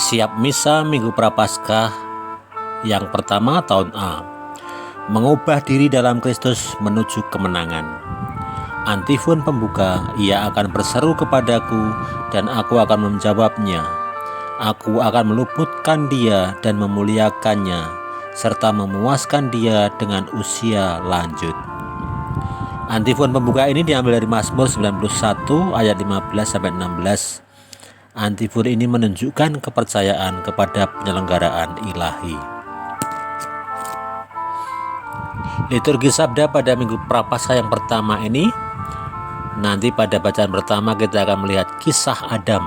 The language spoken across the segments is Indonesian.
Siap Misa Minggu Prapaskah yang pertama tahun A. Mengubah diri dalam Kristus menuju kemenangan. Antifon pembuka, ia akan berseru kepadaku dan aku akan menjawabnya. Aku akan meluputkan dia dan memuliakannya, serta memuaskan dia dengan usia lanjut. Antifon pembuka ini diambil dari Mazmur 91 ayat 15-16. Antifon ini menunjukkan kepercayaan kepada penyelenggaraan ilahi. Liturgi Sabda pada Minggu Prapaskah yang pertama ini, nanti pada bacaan pertama kita akan melihat kisah Adam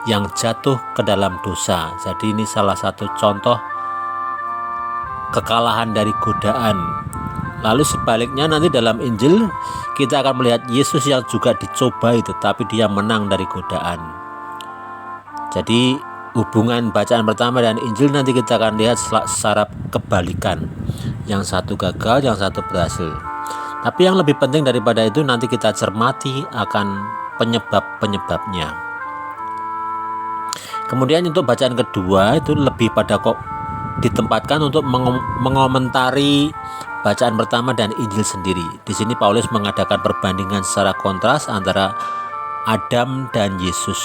yang jatuh ke dalam dosa. Jadi ini salah satu contoh kekalahan dari godaan. Lalu sebaliknya nanti dalam Injil kita akan melihat Yesus yang juga dicobai tetapi dia menang dari godaan. Jadi hubungan bacaan pertama dan Injil nanti kita akan lihat secara kebalikan. Yang satu gagal, yang satu berhasil. Tapi yang lebih penting daripada itu nanti kita cermati akan penyebab-penyebabnya. Kemudian untuk bacaan kedua itu lebih pada kok ditempatkan untuk mengomentari bacaan pertama dan Injil sendiri. Di sini Paulus mengadakan perbandingan secara kontras antara Adam dan Yesus.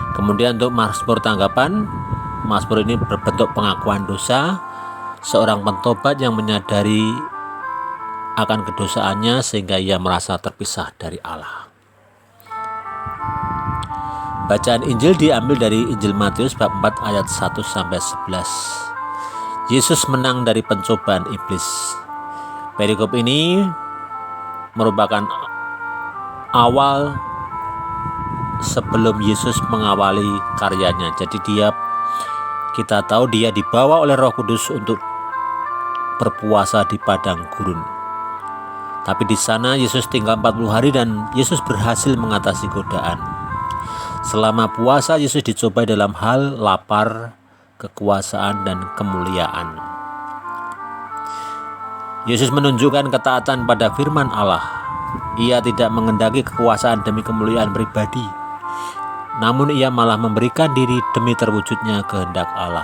Kemudian untuk Mazmur tanggapan, Mazmur ini berbentuk pengakuan dosa, seorang pentobat yang menyadari akan kedosaannya sehingga ia merasa terpisah dari Allah. Bacaan Injil diambil dari Injil Matius bab 4 ayat 1-11. Yesus menang dari pencobaan iblis. Perikop ini merupakan awal sebelum Yesus mengawali karyanya. Jadi kita tahu dia dibawa oleh Roh Kudus untuk berpuasa di padang gurun. Tapi di sana Yesus tinggal 40 hari dan Yesus berhasil mengatasi godaan. Selama puasa Yesus dicobai dalam hal lapar, kekuasaan dan kemuliaan. Yesus menunjukkan ketaatan pada firman Allah. Ia tidak mengendaki kekuasaan demi kemuliaan pribadi, namun ia malah memberikan diri demi terwujudnya kehendak Allah.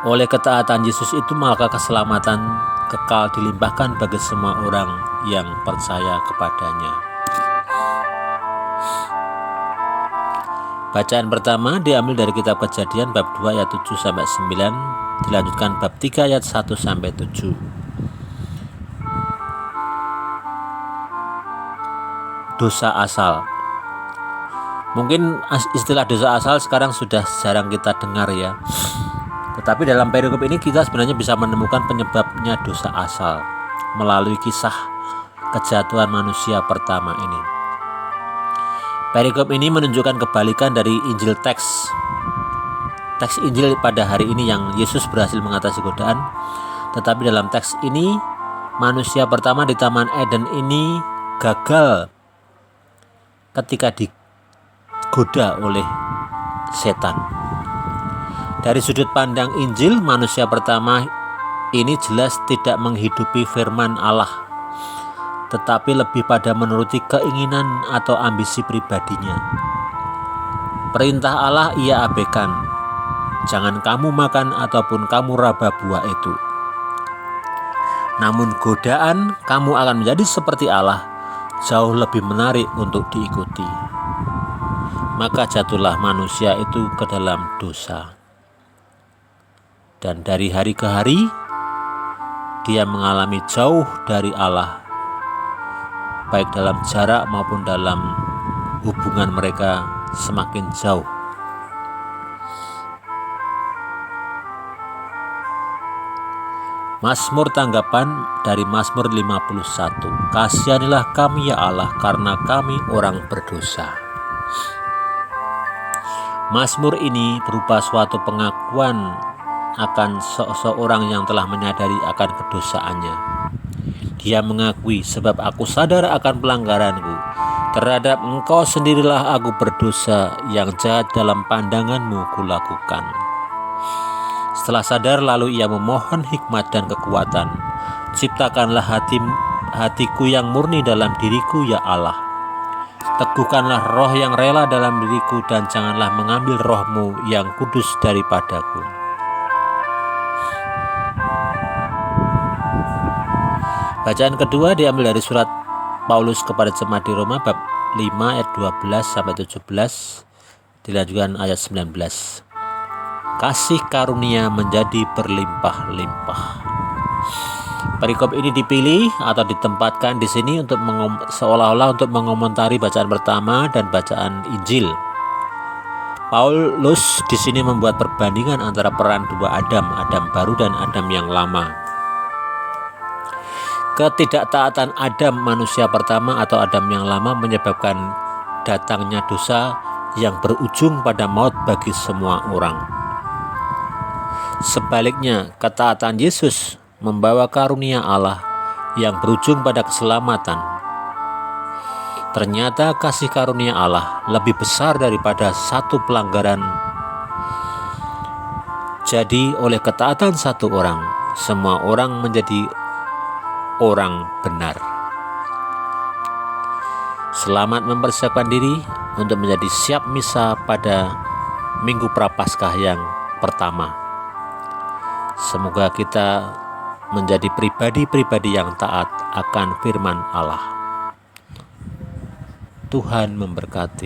Oleh ketaatan Yesus itu maka keselamatan kekal dilimpahkan bagi semua orang yang percaya kepadanya. Bacaan pertama diambil dari kitab Kejadian bab 2 ayat 7-9, dilanjutkan bab 3 ayat 1-7. Dosa asal. Mungkin istilah dosa asal sekarang sudah jarang kita dengar ya. Tetapi dalam perikop ini kita sebenarnya bisa menemukan penyebabnya dosa asal melalui kisah kejatuhan manusia pertama ini. Perikop ini menunjukkan kebalikan dari Injil teks Injil pada hari ini yang Yesus berhasil mengatasi godaan. Tetapi dalam teks ini manusia pertama di Taman Eden ini gagal ketika digoda oleh setan. Dari sudut pandang Injil, manusia pertama ini jelas tidak menghidupi firman Allah, tetapi lebih pada menuruti keinginan atau ambisi pribadinya. Perintah Allah ia abaikan, jangan kamu makan ataupun kamu raba buah itu. Namun godaan kamu akan menjadi seperti Allah, jauh lebih menarik untuk diikuti. Maka jatuhlah manusia itu ke dalam dosa. Dan dari hari ke hari dia mengalami jauh dari Allah, baik dalam jarak maupun dalam hubungan mereka semakin jauh. Mazmur tanggapan dari Mazmur 51. Kasihanilah kami ya Allah, karena kami orang berdosa. Mazmur ini berupa suatu pengakuan akan seseorang yang telah menyadari akan kedosaannya. Dia mengakui, sebab aku sadar akan pelanggaranku. Terhadap engkau sendirilah aku berdosa, yang jahat dalam pandanganmu kulakukan. Setelah sadar lalu ia memohon hikmat dan kekuatan. Ciptakanlah hatiku yang murni dalam diriku ya Allah. Teguhkanlah roh yang rela dalam diriku, dan janganlah mengambil rohmu yang kudus daripadaku. Bacaan kedua diambil dari surat Paulus kepada jemaat di Roma bab 5 ayat 12-17, dilanjutkan ayat 19. Kasih karunia menjadi berlimpah-limpah. Perikop ini dipilih atau ditempatkan di sini untuk seolah-olah untuk mengomentari bacaan pertama dan bacaan Injil. Paulus di sini membuat perbandingan antara peran dua Adam, Adam baru dan Adam yang lama. Ketidaktaatan Adam manusia pertama atau Adam yang lama menyebabkan datangnya dosa yang berujung pada maut bagi semua orang. Sebaliknya, ketaatan Yesus membawa karunia Allah yang berujung pada keselamatan. Ternyata kasih karunia Allah lebih besar daripada satu pelanggaran. Jadi oleh ketaatan satu orang, semua orang menjadi orang benar. Selamat mempersiapkan diri untuk menjadi siap misa pada Minggu Prapaskah yang pertama. Semoga kita menjadi pribadi-pribadi yang taat akan firman Allah. Tuhan memberkati.